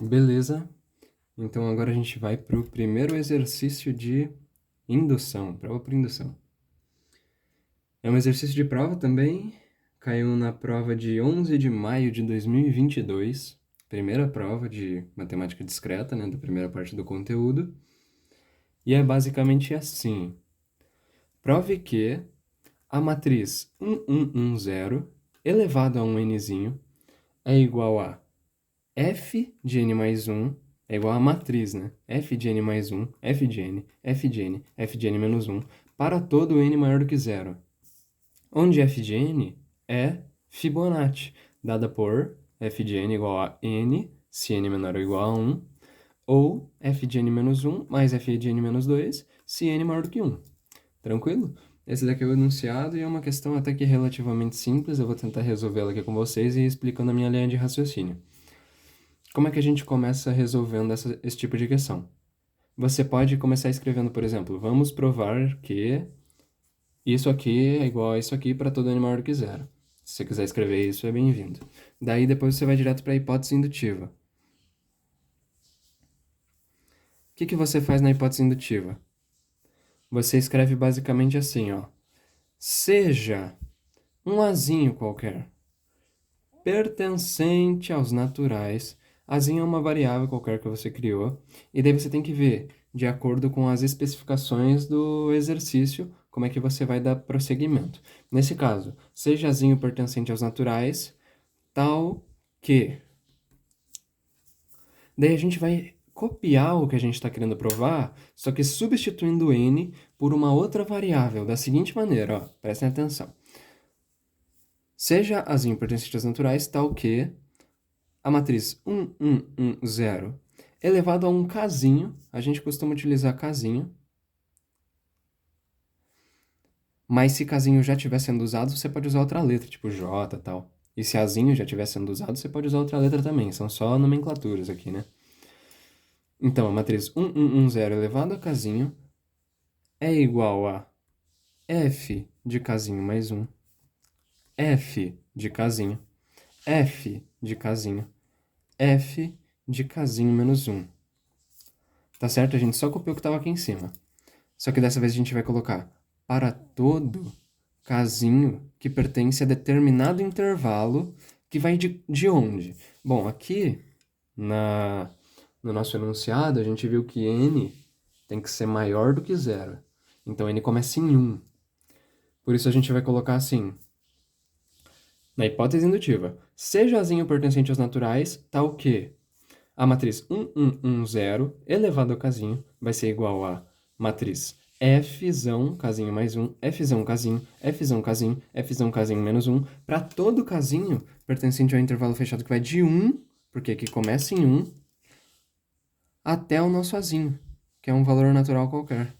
Beleza? Então agora a gente vai para o primeiro exercício de indução, prova por indução. É um exercício de prova também, caiu na prova de 11 de maio de 2022, primeira prova de matemática discreta, né, da primeira parte do conteúdo. E é basicamente assim: prove que a matriz 1110 elevado a um nzinho é igual a f de n mais 1 é igual a matriz, né? F de n mais 1, f de n, f de n, f de n menos 1, para todo n maior do que zero. Onde f de n é Fibonacci, dada por f de n igual a n, se n menor ou igual a 1, ou f de n menos 1 mais f de n menos 2, se n maior do que 1. Tranquilo? Esse daqui é o enunciado e é uma questão até que relativamente simples. Eu vou tentar resolvê-la aqui com vocês e explicando a minha linha de raciocínio. Como é que a gente começa resolvendo esse tipo de questão? Você pode começar escrevendo, por exemplo, vamos provar que isso aqui é igual a isso aqui para todo n maior do que zero. Se você quiser escrever isso, é bem-vindo. Daí depois você vai direto para a hipótese indutiva. O que você faz na hipótese indutiva? Você escreve basicamente assim, ó. Seja um azinho qualquer pertencente aos naturais. Azinho é uma variável qualquer que você criou, e daí você tem que ver, de acordo com as especificações do exercício, como é que você vai dar prosseguimento. Nesse caso, seja azinho pertencente aos naturais, tal que. Daí a gente vai copiar o que a gente está querendo provar, só que substituindo n por uma outra variável, da seguinte maneira, ó, prestem atenção. Seja azinho pertencente aos naturais, tal que a matriz 1110 elevado a um casinho, a gente costuma utilizar casinho, mas se casinho já estiver sendo usado, você pode usar outra letra, tipo J e tal. E se azinho já estiver sendo usado, você pode usar outra letra também, são só nomenclaturas aqui, né? Então, a matriz 1110 elevado a casinho é igual a f de casinho mais 1, f de casinho, f de casinho, f de casinho menos 1. Tá certo? A gente só copiou o que estava aqui em cima. Só que dessa vez a gente vai colocar para todo casinho que pertence a determinado intervalo que vai de onde? Bom, aqui no nosso enunciado a gente viu que n tem que ser maior do que zero. Então n começa em 1. Por isso a gente vai colocar assim, na hipótese indutiva, seja azinho pertencente aos naturais, tal que a matriz 1110 elevado ao casinho vai ser igual a matriz Fzão, casinho mais 1, Fzão casinho, Fzão casinho, Fzão casinho menos 1, para todo casinho pertencente ao intervalo fechado que vai de 1, porque aqui começa em 1, até o nosso azinho, que é um valor natural qualquer.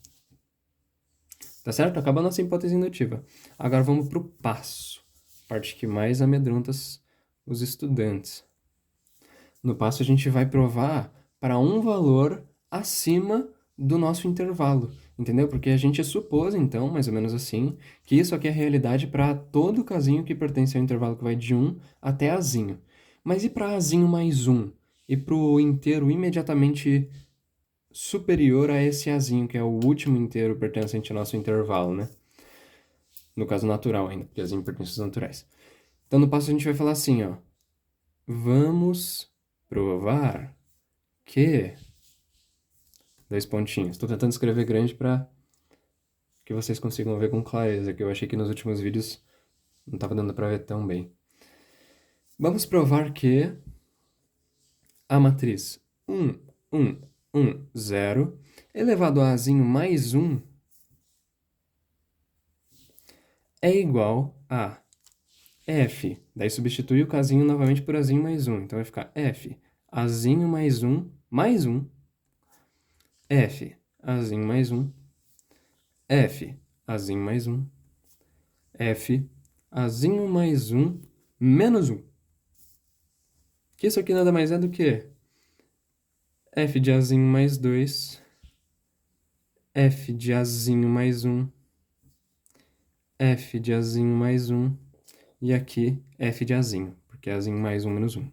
Tá certo? Acaba a nossa hipótese indutiva. Agora vamos para o passo, parte que mais amedronta os estudantes. No passo, a gente vai provar para um valor acima do nosso intervalo, entendeu? Porque a gente supôs, então, mais ou menos assim, que isso aqui é a realidade para todo casinho que pertence ao intervalo que vai de 1 até azinho. Mas e para azinho mais 1? E para o inteiro imediatamente superior a esse azinho, que é o último inteiro pertencente ao nosso intervalo, né? No caso natural ainda, porque azinho pertence aos naturais. Então, no passo, a gente vai falar assim, ó. Vamos provar que... Dois pontinhos. Estou tentando escrever grande para que vocês consigam ver com clareza, que eu achei que nos últimos vídeos não estava dando para ver tão bem. Vamos provar que a matriz 1, 1, 1, 0 elevado a azinho mais 1 é igual a f. Daí substitui o casinho novamente por azinho mais 1. Então vai ficar f, azinho mais 1, f, azinho mais 1, f, azinho mais 1, f, azinho mais 1, menos 1. Que isso aqui nada mais é do que f de azinho mais 2, f de azinho mais 1, f de azinho mais 1, e aqui f de azinho, porque é azinho mais 1 menos 1.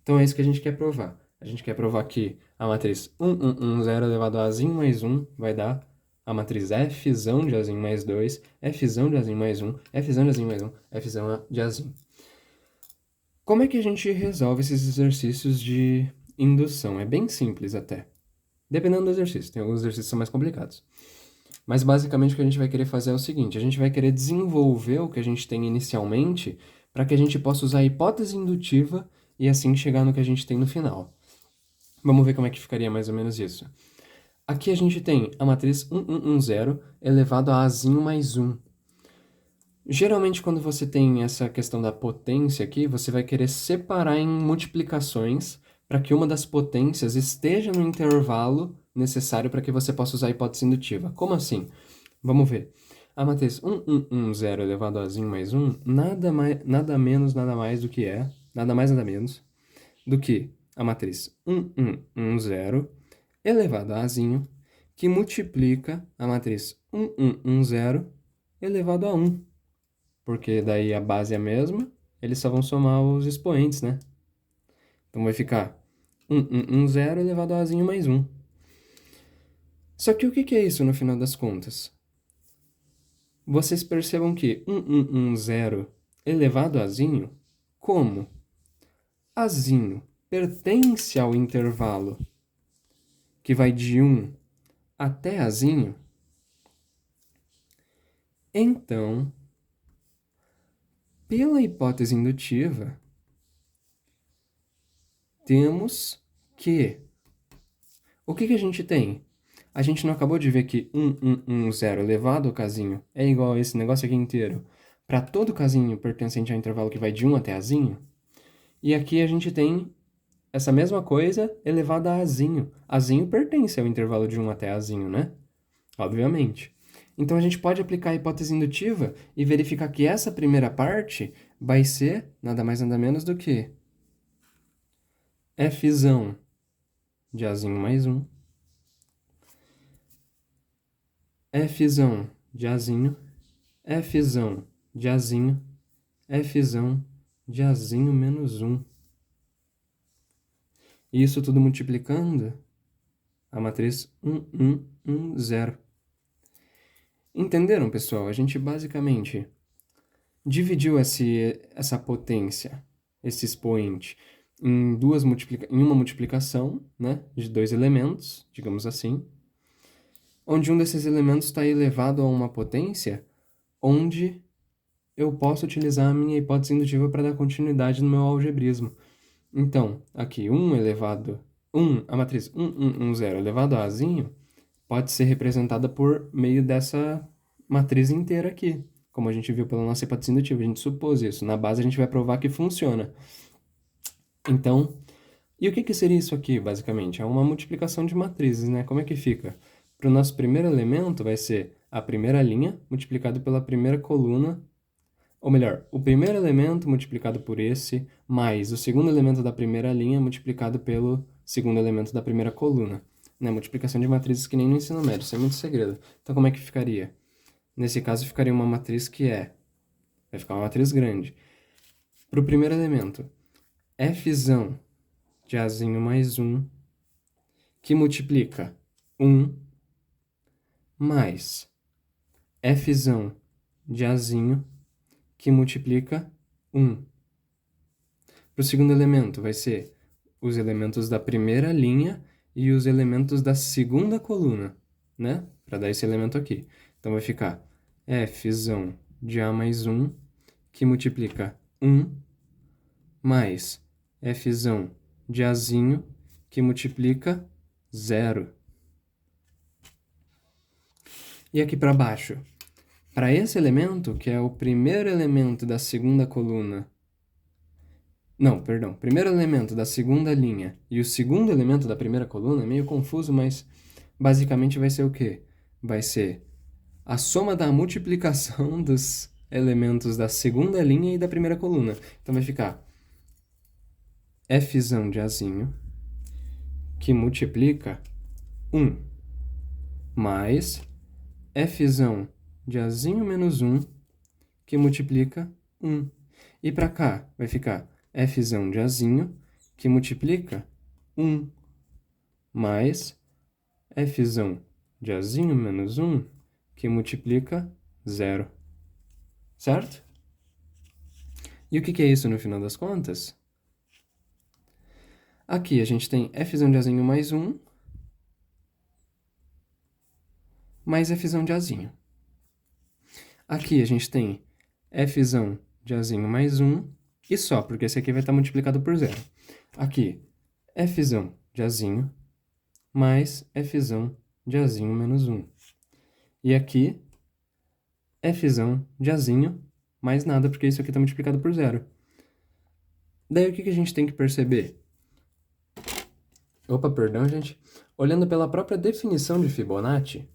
Então é isso que a gente quer provar. A gente quer provar que a matriz 1, 1, 1, 0 elevado a Azinho mais 1 vai dar a matriz Fzão de Azinho mais 2, Fzão de Azinho mais 1, Fzão de Azinho mais 1, Fzão de Azinho. Como é que a gente resolve esses exercícios de indução? É bem simples até. Dependendo do exercício, tem alguns exercícios que são mais complicados. Mas basicamente o que a gente vai querer fazer é o seguinte, a gente vai querer desenvolver o que a gente tem inicialmente para que a gente possa usar a hipótese indutiva e assim chegar no que a gente tem no final. Vamos ver como é que ficaria mais ou menos isso. Aqui a gente tem a matriz 1, 1, 1, 0 elevado a Azinho mais 1. Geralmente, quando você tem essa questão da potência aqui, você vai querer separar em multiplicações para que uma das potências esteja no intervalo necessário para que você possa usar a hipótese indutiva. Como assim? Vamos ver. A matriz 1, 1, 1, 0 elevado a Azinho mais 1, nada menos, nada mais do que nada mais, nada menos, do que a matriz 1, 1, 1, 0 elevado a Azinho, que multiplica a matriz 1, 1, 1, 0 elevado a 1. Porque daí a base é a mesma, eles só vão somar os expoentes, né? Então vai ficar 1, 1, 1, 0 elevado a Azinho mais 1. Só que o que é isso no final das contas? Vocês percebam que 1, 1, 1, 0 elevado a Azinho, como Azinho pertence ao intervalo que vai de 1 até Azinho, então, pela hipótese indutiva, temos que... O que a gente tem? A gente não acabou de ver que 1, 1, 1, 0 elevado ao casinho é igual a esse negócio aqui inteiro para todo casinho pertencente ao intervalo que vai de 1 até Azinho? E aqui a gente tem essa mesma coisa elevada a Azinho. Azinho pertence ao intervalo de 1 até Azinho, né? Obviamente. Então a gente pode aplicar a hipótese indutiva e verificar que essa primeira parte vai ser nada mais nada menos do que Fzão de Azinho mais 1, Fzão de Azinho, Fzão de Azinho, Fzão de Azinho menos 1. E isso tudo multiplicando a matriz 1, 1, 1, 0. Entenderam, pessoal? A gente basicamente dividiu essa potência, esse expoente, em uma multiplicação, né, de dois elementos, digamos assim, onde um desses elementos está elevado a uma potência, onde eu posso utilizar a minha hipótese indutiva para dar continuidade no meu algebrismo. Então, aqui, a matriz 1, 1, 1, 0 elevado a Azinho pode ser representada por meio dessa matriz inteira aqui, como a gente viu pela nossa hipótese indutiva, a gente supôs isso. Na base a gente vai provar que funciona. Então, e o que seria isso aqui, basicamente? É uma multiplicação de matrizes, né? Como é que fica? Para o nosso primeiro elemento vai ser a primeira linha multiplicado pela primeira coluna, ou melhor, o primeiro elemento multiplicado por esse, mais o segundo elemento da primeira linha multiplicado pelo segundo elemento da primeira coluna. Né? Multiplicação de matrizes que nem no ensino médio, isso é muito segredo. Então como é que ficaria? Nesse caso ficaria uma matriz vai ficar uma matriz grande. Para o primeiro elemento, Fzão de Azinho mais 1, que multiplica 1, mais Fzão de Azinho, que multiplica 1. Para o segundo elemento, vai ser os elementos da primeira linha e os elementos da segunda coluna, né? Para dar esse elemento aqui. Então, vai ficar Fzão de A mais 1, que multiplica 1, mais Fzão de Azinho, que multiplica 0. E aqui para baixo, para esse elemento, que é o primeiro elemento da segunda coluna, não, perdão, primeiro elemento da segunda linha e o segundo elemento da primeira coluna, é meio confuso, mas basicamente vai ser o quê? Vai ser a soma da multiplicação dos elementos da segunda linha e da primeira coluna. Então vai ficar Fzão de Azinho, que multiplica 1, mais Fzão de Azinho menos 1, que multiplica 1. E para cá vai ficar Fzão de Azinho, que multiplica 1 mais f de azinho menos 1 que multiplica 0. Certo? E o que é isso no final das contas? Aqui a gente tem f de azinho mais 1 mais f de azinho. Aqui a gente tem f de azinho mais 1 e só, porque esse aqui vai estar multiplicado por 0. Aqui, f de azinho mais f de azinho menos 1. E aqui, f de azinho mais nada, porque isso aqui está multiplicado por 0. Daí o que a gente tem que perceber? Opa, perdão, gente. Olhando pela própria definição de Fibonacci,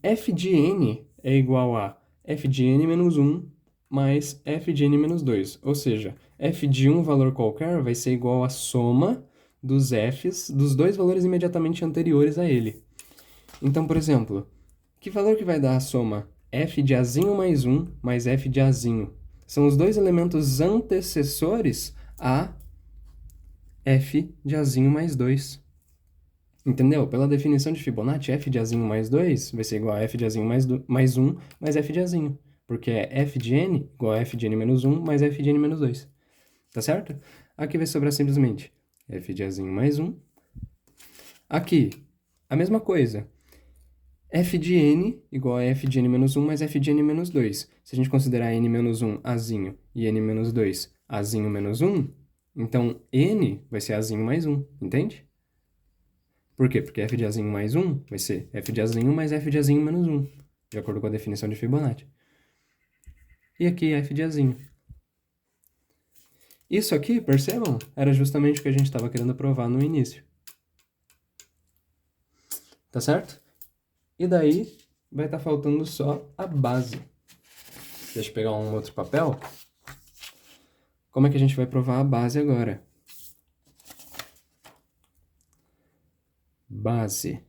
f de n é igual a f de n menos 1 mais f de n menos 2. Ou seja, f de um valor qualquer vai ser igual à soma dos f's dos dois valores imediatamente anteriores a ele. Então, por exemplo, que valor que vai dar a soma f de azinho mais 1 mais f de azinho? São os dois elementos antecessores a f de azinho mais 2. Entendeu? Pela definição de Fibonacci, f de azinho mais 2 vai ser igual a f de azinho mais 1 mais f de azinho. Porque é f de n igual a f de n menos 1 mais f de n menos 2. Tá certo? Aqui vai sobrar simplesmente f de azinho mais 1. Aqui, a mesma coisa. F de n igual a f de n menos 1 mais f de n menos 2. Se a gente considerar n menos 1 azinho e n menos 2 azinho menos 1, então n vai ser azinho mais 1, entende? Por quê? Porque f de azinho mais 1 vai ser f de azinho mais f de azinho menos 1, de acordo com a definição de Fibonacci. E aqui f de azinho. Isso aqui, percebam, era justamente o que a gente estava querendo provar no início. Tá certo? E daí vai estar faltando só a base. Deixa eu pegar um outro papel. Como é que a gente vai provar a base agora? Base.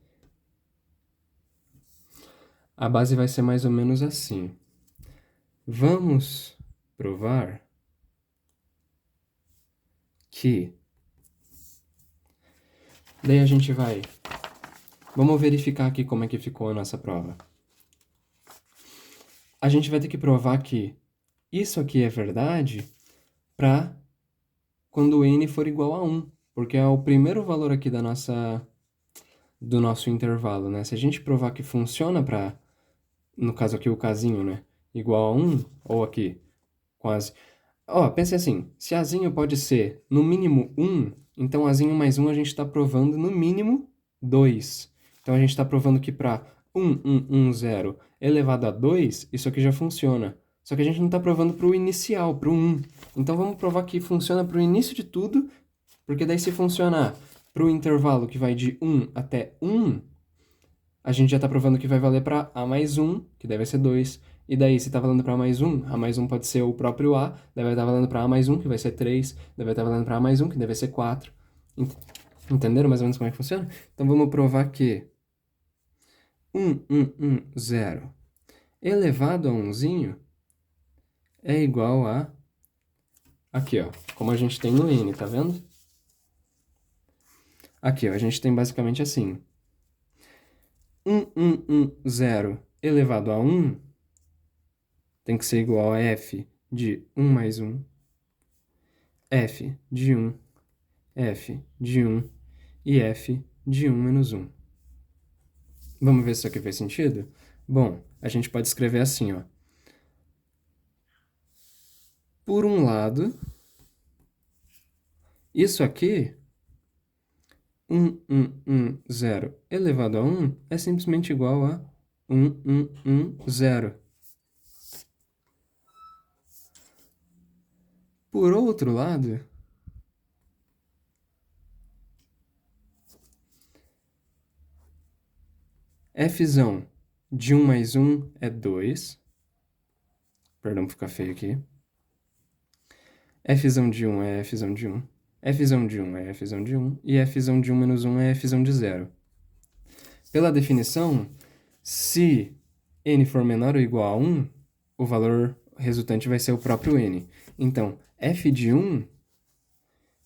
A base vai ser mais ou menos assim. Vamos provar que... Daí a gente vai... Vamos verificar aqui como é que ficou a nossa prova. A gente vai ter que provar que isso aqui é verdade para quando n for igual a 1, porque é o primeiro valor aqui do nosso intervalo, né? Se a gente provar que funciona para, no caso aqui o casinho, né? Igual a 1, ou aqui, quase... Ó, pense assim, se azinho pode ser no mínimo 1, então azinho mais 1 a gente está provando no mínimo 2. Então a gente está provando que para 0 elevado a 2, isso aqui já funciona. Só que a gente não está provando para o inicial, para o 1. Então vamos provar que funciona para o início de tudo, porque daí se funcionar para o intervalo que vai de 1 até 1, a gente já está provando que vai valer para A mais 1, que deve ser 2. E daí, se está valendo para A mais 1 pode ser o próprio A, daí vai estar valendo para A mais 1, que vai ser 3, daí vai estar valendo para A mais 1, que deve ser 4. Entenderam mais ou menos como é que funciona? Então vamos provar que 0 elevado a 1 é igual a... Aqui, ó, como a gente tem no n, tá vendo? Aqui, ó, a gente tem basicamente assim. 0 elevado a 1 tem que ser igual a f de 1 mais 1, f de 1, f de 1 e f de 1 menos 1. Vamos ver se isso aqui faz sentido? Bom, a gente pode escrever assim, ó. Por um lado, isso aqui, 0 elevado a 1 é simplesmente igual a 0. Por outro lado, f de 1 mais 1 é 2. Perdão por ficar feio aqui. f de 1 é f de 1. f de 1 é f de 1. E f de 1 menos 1 é f de 0. Pela definição, se n for menor ou igual a 1, o valor resultante vai ser o próprio n. Então, f de 1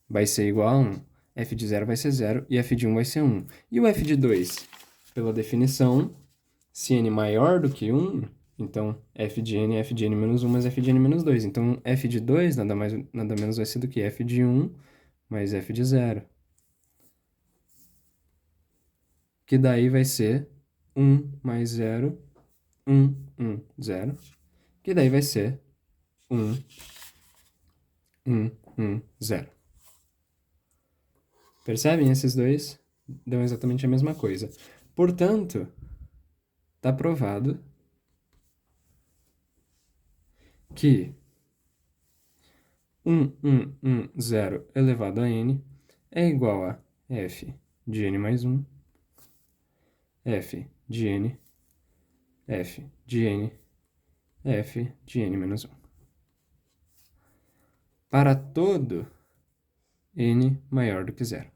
vai ser igual a 1. F de 0 vai ser 0 e f de 1 vai ser 1. E o f de 2? Pela definição, se n maior do que 1, então f de n é f de n menos 1 mais f de n menos 2. Então f de 2 nada menos vai ser do que f de 1 mais f de 0. Que daí vai ser 1 mais 0, 1, 1, 0. Que daí vai ser 1, 1, 1, 0. Percebem? Esses dois dão exatamente a mesma coisa. Portanto, está provado que 1, 1, 1, 0 elevado a n é igual a f de n mais 1, f de n, f de n, f de n menos 1. Para todo n maior do que 0.